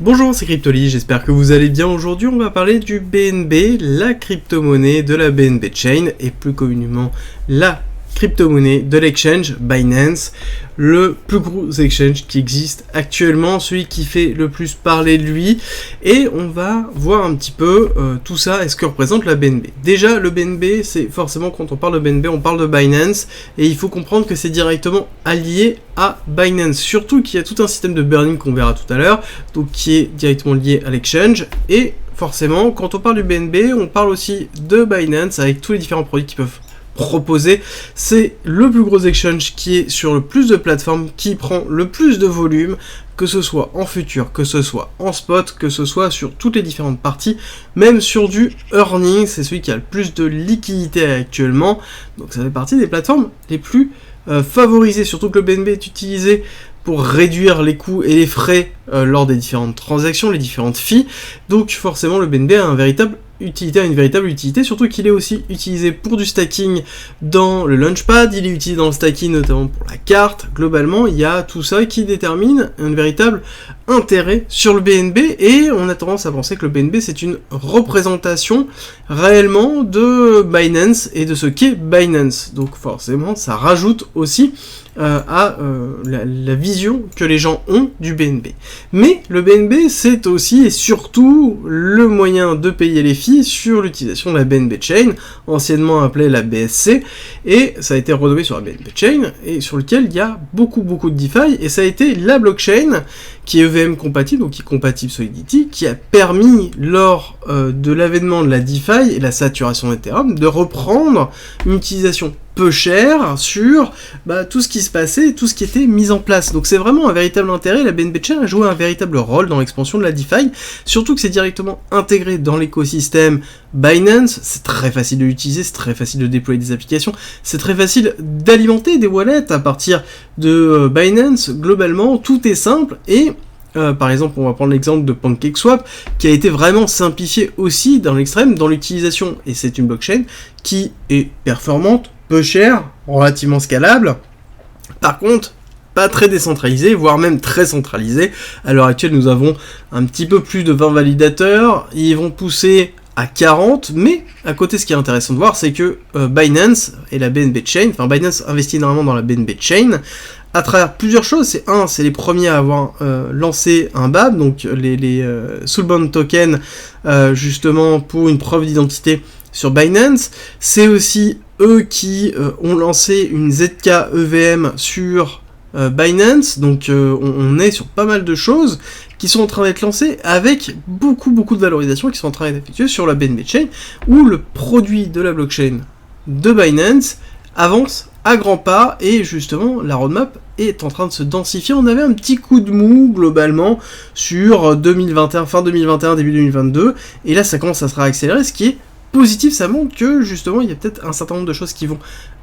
Bonjour, c'est Cryptoly, j'espère que vous allez bien. Aujourd'hui, on va parler du BNB, la crypto-monnaie de la BNB Chain, et plus communément la crypto-monnaie de l'exchange Binance, le plus gros exchange qui existe actuellement, celui qui fait le plus parler de lui, et on va voir un petit peu tout ça et ce que représente la BNB. Déjà, le BNB, c'est forcément, quand on parle de BNB, on parle de Binance, et il faut comprendre que c'est directement allié à Binance, surtout qu'il y a tout un système de burning qu'on verra tout à l'heure, donc qui est directement lié à l'exchange, et forcément, quand on parle du BNB, on parle aussi de Binance, avec tous les différents produits qui peuvent proposer. C'est le plus gros exchange qui est sur le plus de plateformes, qui prend le plus de volume, que ce soit en futur, que ce soit en spot, que ce soit sur toutes les différentes parties, même sur du earning, c'est celui qui a le plus de liquidité actuellement, donc ça fait partie des plateformes les plus favorisées, surtout que le BNB est utilisé pour réduire les coûts et les frais lors des différentes transactions, les différentes fees, donc forcément le BNB a une véritable utilité, surtout qu'il est aussi utilisé pour du stacking dans le Launchpad, il est utilisé dans le stacking notamment pour la carte. Globalement, il y a tout ça qui détermine un véritable intérêt sur le BNB, et on a tendance à penser que le BNB c'est une représentation réellement de Binance et de ce qu'est Binance, donc forcément ça rajoute aussi à la vision que les gens ont du BNB. Mais le BNB c'est aussi et surtout le moyen de payer les fees sur l'utilisation de la BNB Chain, anciennement appelée la BSC, et ça a été renommé sur la BNB Chain, et sur lequel il y a beaucoup de DeFi, et ça a été la blockchain qui est EVM compatible, donc qui est compatible Solidity, qui a permis lors de l'avènement de la DeFi et la saturation d'Ethereum de reprendre une utilisation peu chère sur tout ce qui se passait, tout ce qui était mis en place. Donc c'est vraiment un véritable intérêt, la BNB Chain a joué un véritable rôle dans l'expansion de la DeFi, surtout que c'est directement intégré dans l'écosystème Binance, c'est très facile de l'utiliser, c'est très facile de déployer des applications, c'est très facile d'alimenter des wallets à partir de Binance. Globalement, tout est simple, et par exemple, on va prendre l'exemple de PancakeSwap, qui a été vraiment simplifié aussi dans l'extrême, dans l'utilisation, et c'est une blockchain qui est performante, peu chère, relativement scalable, par contre, pas très décentralisée, voire même très centralisée. À l'heure actuelle, nous avons un petit peu plus de 20 validateurs, ils vont pousser à 40, mais à côté, ce qui est intéressant de voir, c'est que Binance et la BNB Chain, enfin Binance investit énormément dans la BNB Chain, à travers plusieurs choses. C'est les premiers à avoir lancé un BAB, donc les Soulbound Tokens, justement pour une preuve d'identité sur Binance. C'est aussi eux qui ont lancé une ZK EVM sur Binance, donc on est sur pas mal de choses qui sont en train d'être lancées avec beaucoup de valorisation qui sont en train d'être effectuées sur la BNB Chain, où le produit de la blockchain de Binance avance à grands pas, et justement la roadmap est en train de se densifier. On avait un petit coup de mou globalement sur 2021, fin 2021, début 2022, et là ça commence à se réaccélérer, ce qui est positif. Ça montre que justement il y a peut-être un certain nombre de choses qui vont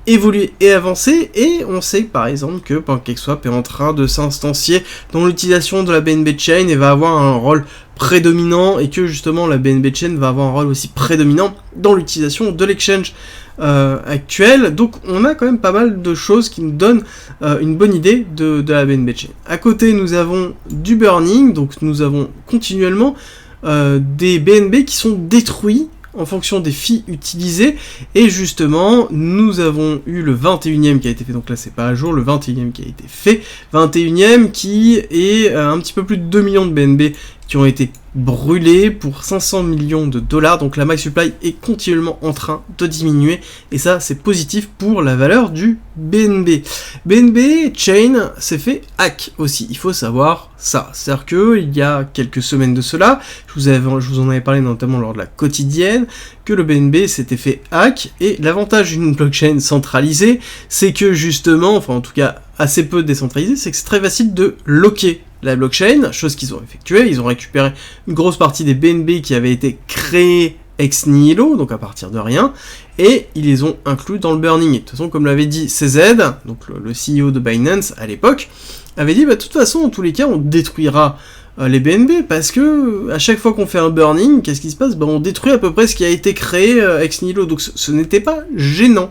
évoluer et avancer, et on sait par exemple que PancakeSwap est en train de s'instancier dans l'utilisation de la BNB Chain et va avoir un rôle prédominant, et que justement la BNB Chain va avoir un rôle aussi prédominant dans l'utilisation de l'exchange actuel. Donc on a quand même pas mal de choses qui nous donnent une bonne idée de la BNB Chain. À côté, nous avons du burning, donc nous avons continuellement des BNB qui sont détruits en fonction des fees utilisées, et justement nous avons eu le 21e qui a été fait, donc là c'est pas à jour, le 21e qui a été fait, 21e qui est un petit peu plus de 2 millions de BNB qui ont été brûlés pour 500 millions de dollars, donc la max supply est continuellement en train de diminuer, et ça c'est positif pour la valeur du BNB. BNB Chain s'est fait hack aussi, il faut savoir ça, c'est-à-dire que il y a quelques semaines de cela, je vous en avais parlé notamment lors de la quotidienne, que le BNB s'était fait hack, et l'avantage d'une blockchain centralisée, c'est que justement, enfin en tout cas assez peu décentralisée, c'est que c'est très facile de locker la blockchain, chose qu'ils ont effectuée. Ils ont récupéré une grosse partie des BNB qui avaient été créés ex nihilo, donc à partir de rien, et ils les ont inclus dans le burning. Et de toute façon, comme l'avait dit CZ, donc le CEO de Binance à l'époque, avait dit, de toute façon, en tous les cas, on détruira les BNB, parce que à chaque fois qu'on fait un burning, qu'est-ce qui se passe? On détruit à peu près ce qui a été créé ex nihilo, donc ce n'était pas gênant,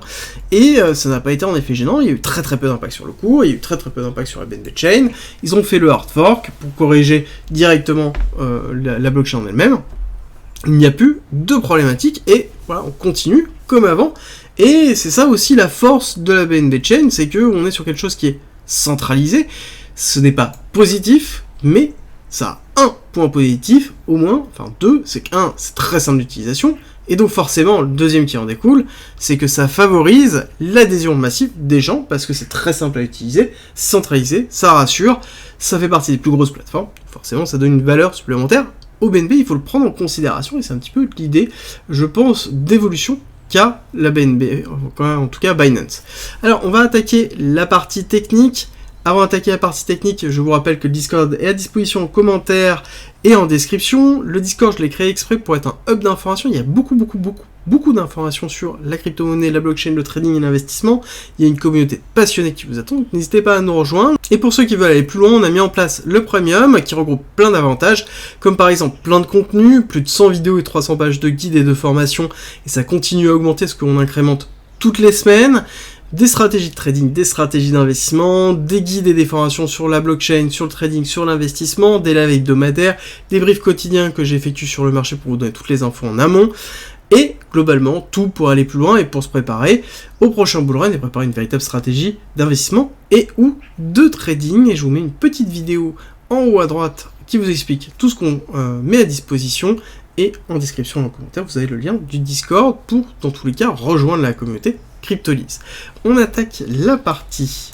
et ça n'a pas été en effet gênant. Il y a eu très peu d'impact sur le cours, il y a eu très peu d'impact sur la BNB Chain. Ils ont fait le hard fork pour corriger directement la blockchain en elle-même. Il n'y a plus de problématique, et voilà, on continue comme avant. Et c'est ça aussi la force de la BNB Chain, c'est qu'on est sur quelque chose qui est centralisé. Ce n'est pas positif, mais ça a un point positif, au moins, enfin deux, c'est qu'un, c'est très simple d'utilisation, et donc forcément, le deuxième qui en découle, c'est que ça favorise l'adhésion massive des gens, parce que c'est très simple à utiliser, centralisé, ça rassure, ça fait partie des plus grosses plateformes, forcément ça donne une valeur supplémentaire au BNB, il faut le prendre en considération, et c'est un petit peu l'idée, je pense, d'évolution qu'a la BNB, en tout cas Binance. Alors, on va attaquer la partie technique. Avant d'attaquer la partie technique, je vous rappelle que le Discord est à disposition en commentaire et en description. Le Discord, je l'ai créé exprès pour être un hub d'informations. Il y a beaucoup d'informations sur la crypto-monnaie, la blockchain, le trading et l'investissement. Il y a une communauté passionnée qui vous attend, donc n'hésitez pas à nous rejoindre. Et pour ceux qui veulent aller plus loin, on a mis en place le Premium, qui regroupe plein d'avantages, comme par exemple plein de contenus, plus de 100 vidéos et 300 pages de guides et de formations, et ça continue à augmenter ce qu'on incrémente toutes les semaines. Des stratégies de trading, des stratégies d'investissement, des guides et des formations sur la blockchain, sur le trading, sur l'investissement, des lives hebdomadaires, des briefs quotidiens que j'effectue sur le marché pour vous donner toutes les infos en amont, et globalement tout pour aller plus loin et pour se préparer au prochain bullrun et préparer une véritable stratégie d'investissement et ou de trading. Et je vous mets une petite vidéo en haut à droite qui vous explique tout ce qu'on met à disposition, et en description en commentaire vous avez le lien du Discord pour dans tous les cas rejoindre la communauté Cryptolyse. On attaque la partie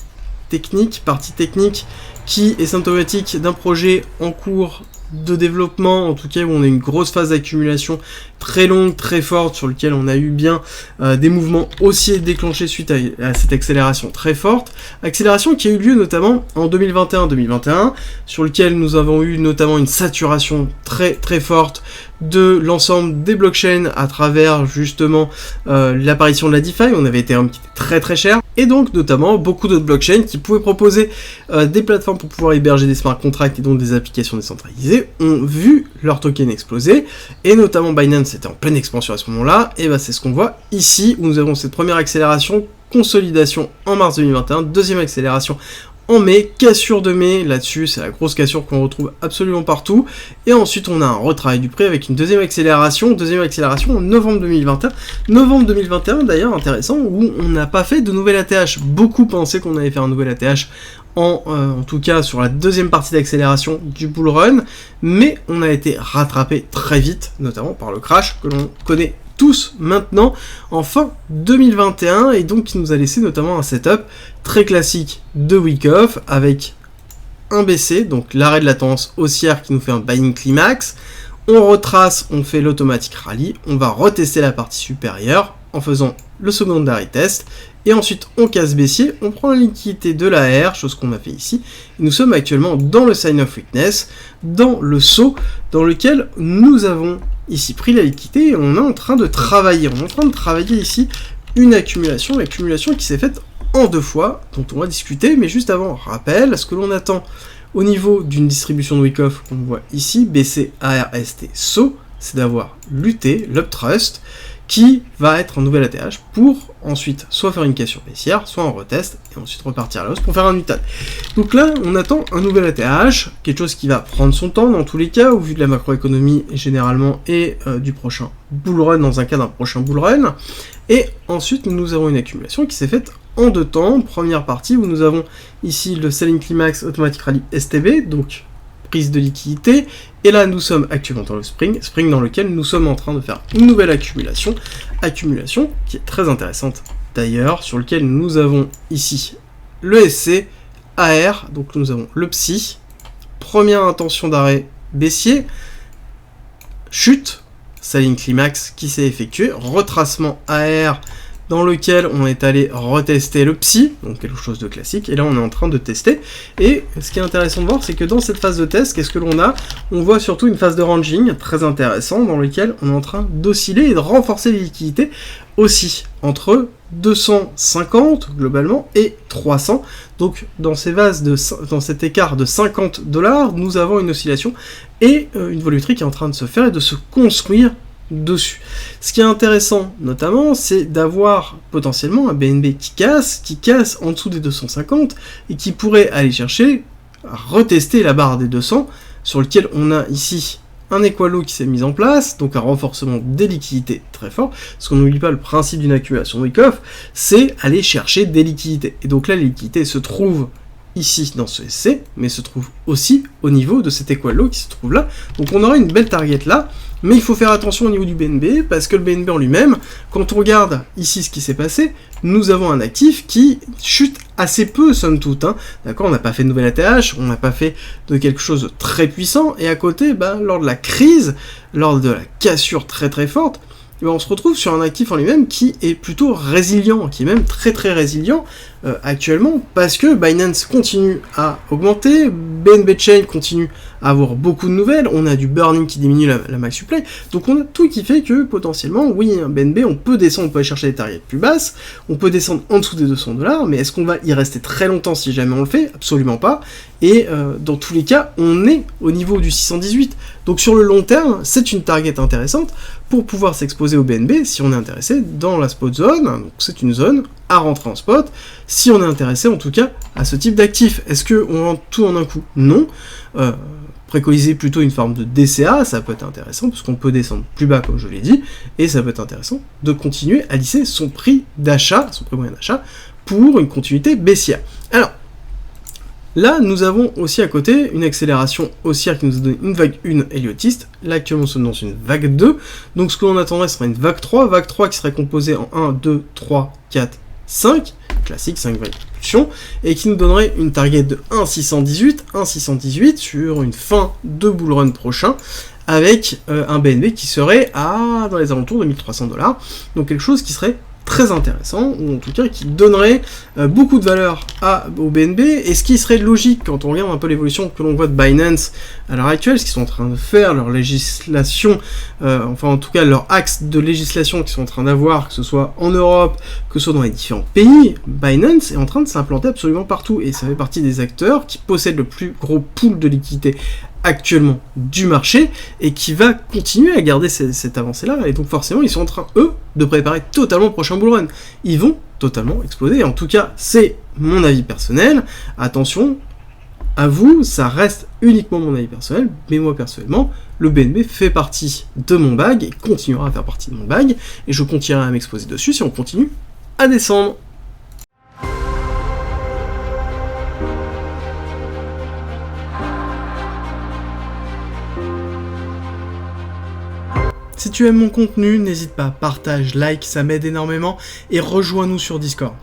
technique qui est symptomatique d'un projet en cours de développement, en tout cas où on a une grosse phase d'accumulation très longue, très forte, sur lequel on a eu bien des mouvements haussiers déclenchés suite à cette accélération très forte, accélération qui a eu lieu notamment en 2021, sur lequel nous avons eu notamment une saturation très forte de l'ensemble des blockchains à travers justement l'apparition de la DeFi. On avait Ethereum qui était très cher, et donc notamment beaucoup d'autres blockchains qui pouvaient proposer des plateformes pour pouvoir héberger des smart contracts et donc des applications décentralisées ont vu leur token exploser, et notamment Binance était en pleine expansion à ce moment-là, et c'est ce qu'on voit ici, où nous avons cette première accélération, consolidation en mars 2021, deuxième accélération en mai, cassure de mai, là-dessus c'est la grosse cassure qu'on retrouve absolument partout, et ensuite on a un retravail du prix avec une deuxième accélération en novembre 2021 d'ailleurs, intéressant, où on n'a pas fait de nouvel ATH, beaucoup pensaient qu'on allait faire un nouvel ATH en tout cas sur la deuxième partie d'accélération du bull run, mais on a été rattrapé très vite, notamment par le crash que l'on connaît tous maintenant en fin 2021, et donc qui nous a laissé notamment un setup très classique de week off avec un BC, donc l'arrêt de la tendance haussière qui nous fait un buying climax, on retrace, on fait l'automatic rally, on va retester la partie supérieure en faisant le secondary test, et ensuite on casse baissier, on prend la liquidité de la R, chose qu'on a fait ici, et nous sommes actuellement dans le sign of weakness, dans le saut dans lequel nous avons ici pris la liquidité, et on est en train de travailler, ici une accumulation qui s'est faite en deux fois, dont on va discuter, mais juste avant, rappel, ce que l'on attend au niveau d'une distribution de week-off qu'on voit ici, BC, AR, ST, saut, c'est d'avoir l'UT, l'uptrust, qui va être un nouvel ATH pour ensuite soit faire une cassure baissière, soit en retest, et ensuite repartir à la hausse pour faire un UTAL. Donc là, on attend un nouvel ATH, quelque chose qui va prendre son temps dans tous les cas, au vu de la macroéconomie généralement, et du prochain bull run, dans un cas d'un prochain bull run. Et ensuite, nous avons une accumulation qui s'est faite en deux temps. Première partie où nous avons ici le Selling Climax Automatic Rally STB, donc prise de liquidité, et là nous sommes actuellement dans le spring dans lequel nous sommes en train de faire une nouvelle accumulation qui est très intéressante d'ailleurs, sur lequel nous avons ici le SC, AR, donc nous avons le PSI, première intention d'arrêt baissier, chute, Selling Climax qui s'est effectué, retracement AR dans lequel on est allé retester le psy, donc quelque chose de classique, et là on est en train de tester. Et ce qui est intéressant de voir, c'est que dans cette phase de test, qu'est-ce que l'on a? On voit surtout une phase de ranging très intéressante, dans laquelle on est en train d'osciller et de renforcer les liquidités aussi, entre 250 globalement et 300. Donc dans cet écart de $50, nous avons une oscillation et une volumétrie qui est en train de se faire et de se construire dessus. Ce qui est intéressant notamment, c'est d'avoir potentiellement un BNB qui casse en dessous des 250 et qui pourrait aller chercher à retester la barre des 200, sur lequel on a ici un équalo qui s'est mis en place, donc un renforcement des liquidités très fort, parce qu'on n'oublie pas le principe d'une accumulation Wyckoff, c'est aller chercher des liquidités. Et donc là, les liquidités se trouvent ici dans ce SC, mais se trouvent aussi au niveau de cet équalo qui se trouve là. Donc on aura une belle target là, mais il faut faire attention au niveau du BNB, parce que le BNB en lui-même, quand on regarde ici ce qui s'est passé, nous avons un actif qui chute assez peu, somme toute. D'accord, on n'a pas fait de nouvelle ATH, on n'a pas fait de quelque chose de très puissant, et à côté, lors de la crise, lors de la cassure très très forte, on se retrouve sur un actif en lui-même qui est plutôt résilient, qui est même très très résilient actuellement, parce que Binance continue à augmenter, BNB Chain continue à avoir beaucoup de nouvelles, on a du burning qui diminue la max supply, donc on a tout qui fait que potentiellement, oui, un BNB, on peut descendre, on peut aller chercher des targets plus basses, on peut descendre en dessous des $200, mais est-ce qu'on va y rester très longtemps si jamais on le fait? Absolument pas, et dans tous les cas, on est au niveau du 618, donc sur le long terme, c'est une target intéressante pour pouvoir s'exposer au BNB si on est intéressé dans la spot zone, donc c'est une zone à rentrer en spot, si on est intéressé en tout cas à ce type d'actif. Est-ce qu'on rentre tout en un coup? Non. Préconiser plutôt une forme de DCA, ça peut être intéressant, parce qu'on peut descendre plus bas comme je l'ai dit, et ça peut être intéressant de continuer à lisser son prix d'achat, son prix moyen d'achat, pour une continuité baissière. Alors, là, nous avons aussi à côté une accélération haussière qui nous a donné une vague 1 héliotiste. Là, actuellement, nous sommes dans une vague 2. Donc, ce que l'on attendrait serait une vague 3. Vague 3 qui serait composée en 1, 2, 3, 4, 5. Classique, 5 vagues d'impulsion. Et qui nous donnerait une target de 1,618 sur une fin de bull run prochain. Avec un BNB qui serait dans les alentours de $1,300. Donc, quelque chose qui serait très intéressant, ou en tout cas qui donnerait beaucoup de valeur au BNB, et ce qui serait logique quand on regarde un peu l'évolution que l'on voit de Binance à l'heure actuelle, ce qu'ils sont en train de faire, leur législation, enfin en tout cas leur axe de législation qu'ils sont en train d'avoir, que ce soit en Europe, que ce soit dans les différents pays, Binance est en train de s'implanter absolument partout, et ça fait partie des acteurs qui possèdent le plus gros pool de liquidité actuellement du marché, et qui va continuer à garder cette avancée-là, et donc forcément ils sont en train, eux, de préparer totalement le prochain bull run. Ils vont totalement exploser, en tout cas c'est mon avis personnel, attention à vous, ça reste uniquement mon avis personnel, mais moi personnellement, le BNB fait partie de mon bag, et continuera à faire partie de mon bag, et je continuerai à m'exposer dessus si on continue à descendre. Si tu aimes mon contenu, n'hésite pas, partage, like, ça m'aide énormément, et rejoins-nous sur Discord.